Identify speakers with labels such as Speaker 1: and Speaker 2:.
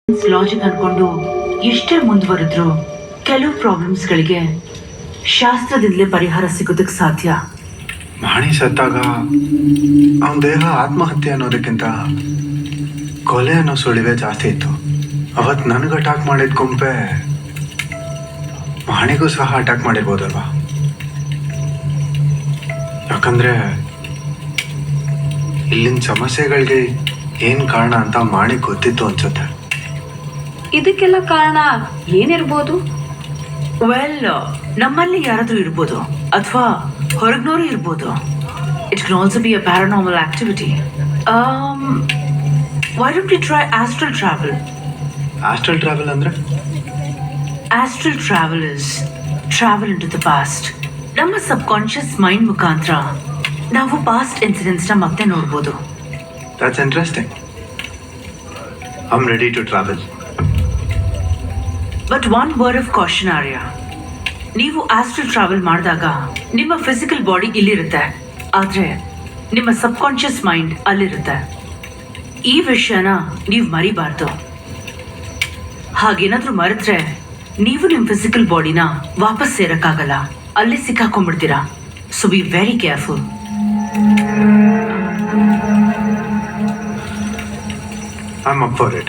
Speaker 1: Logic ಅನ್ಕೊಂಡು ಎಷ್ಟೇ ಮುಂದುವರೆದ್ರು ಕೆಲವು ಪ್ರಾಬ್ಲಮ್ಸ್ಗಳಿಗೆ ಶಾಸ್ತ್ರದಿಂದಲೇ ಪರಿಹಾರ ಸಿಗೋದಕ್ಕೆ ಸಾಧ್ಯ.
Speaker 2: ಮಾಣಿ ಸತ್ತಾಗ ಅವನ ದೇಹ ಆತ್ಮಹತ್ಯೆ ಅನ್ನೋದಕ್ಕಿಂತ ಕೊಲೆ ಅನ್ನೋ ಸುಳಿವೇ ಜಾಸ್ತಿ ಇತ್ತು. ಅವತ್ತು ನನಗೆ ಅಟ್ಯಾಕ್ ಮಾಡಿದ ಕೊಂಪೆ ಮಾಣಿಗೂ ಸಹ ಅಟ್ಯಾಕ್ ಮಾಡಿರ್ಬೋದಲ್ವಾ? ಯಾಕಂದ್ರೆ ಇಲ್ಲಿನ ಸಮಸ್ಯೆಗಳಿಗೆ ಏನ್ ಕಾರಣ ಅಂತ ಮಾಣಿಗ್ ಗೊತ್ತಿತ್ತು ಅನ್ಸುತ್ತೆ.
Speaker 3: ಇದಕ್ಕೆಲ್ಲ ಕಾರಣ ಏನಿರ್ಬೋದು?
Speaker 1: ವೆಲ್, ನಮ್ಮಲ್ಲಿ ಯಾರಾದ್ರೂ ಇರ್ಬೋದು ಅಥವಾ ಹೊರಗ್ನೋರು ಇರ್ಬೋದು. It can also be a paranormal activity. Why don't you try astral travel?
Speaker 2: Astral travel ಅಂದ್ರೆ?
Speaker 1: Astral travel is travel into the past. ನಮ್ಮ ಸಬ್ ಕಾನ್ಶಿಯಸ್ ಮೈಂಡ್ ಮುಖಾಂತರ ನಾವು ಪಾಸ್ಟ್ ಇನ್ಸಿಡೆಂಟ್ಸ್ನ ಮತ್ತೆ ನೋಡ್ಬೋದು.
Speaker 2: That's interesting. I'm ready to travel.
Speaker 1: But one word of caution Arya, ನೀವು astral travel ಮಾಡಿದಾಗ ನಿಮ್ಮ physical body ಇಲ್ಲಿರುತ್ತೆ, ಆದರೆ ನಿಮ್ಮ ಸಬ್ ಕಾನ್ಶಿಯಸ್ ಮೈಂಡ್ ಅಲ್ಲಿರುತ್ತೆ. ಈ ವಿಷಯನ ನೀವು ಮರಿಬಾರ್ದು. ಹಾಗೇನಾದ್ರೂ ಮರೆತ್ರೆ ನೀವು ನಿಮ್ಮ ಫಿಸಿಕಲ್ ಬಾಡಿನ ವಾಪಸ್ ಸೇರಕ್ಕಾಗಲ್ಲ, ಅಲ್ಲೇ ಸಿಕ್ಕಾಕೊಂಡ್ಬಿಡ್ತೀರಾ. So be very careful.
Speaker 2: I'm up for it.